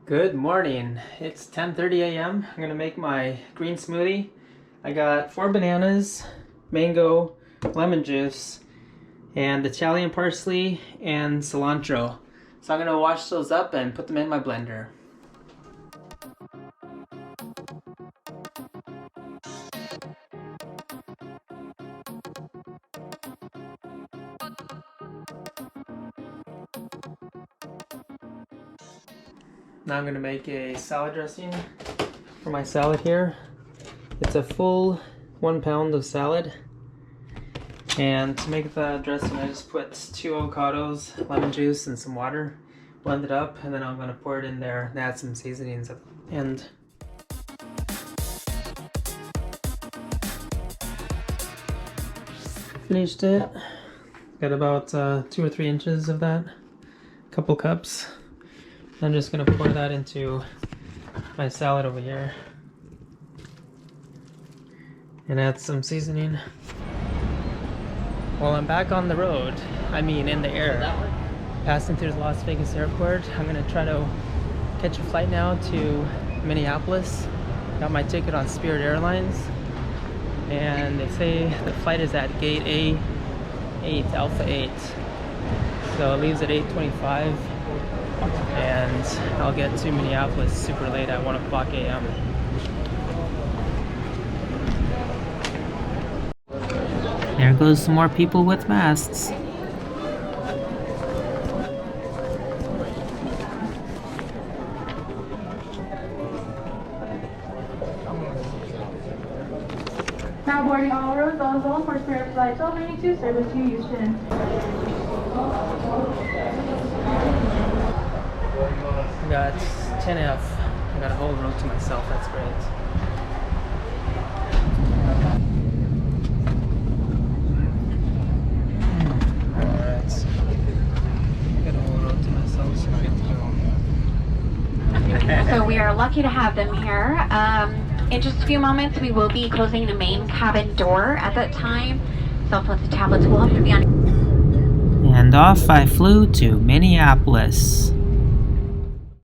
Good morning. It's 10:30 a.m. I'm gonna make my green smoothie. I got 4 bananas, mango, lemon juice, and Italian parsley and cilantro. So I'm gonna wash those up and put them in my blender. Now I'm gonna make a salad dressing for my salad here. It's a full 1 pound of salad. And to make the dressing, I just put 2 avocados, lemon juice, and some water, blend it up, and then I'm gonna pour it in there and add some seasonings at the end. Finished it. Got about 2 or 3 inches of that, couple cups. I'm just gonna pour that into my salad over here and add some seasoning. Well, I'm back on the road, I mean in the air, passing through the Las Vegas airport. I'm gonna try to catch a flight now to Minneapolis. Got my ticket on Spirit Airlines, and they say the flight is at gate A8, Alpha 8. So it leaves at 8:25. And I'll get to Minneapolis super late at 1 o'clock a.m. There goes some more people with masks. Now boarding all roads on zone for Spirit Flight 1292, service to Houston. I got 10F. I got a whole row to myself. That's great. Alright. Got a whole row to myself, so good to go. So we are lucky to have them here. In just a few moments, we will be closing the main cabin door. At that time, cell phones and tablets will have to be on. And off I flew to Minneapolis.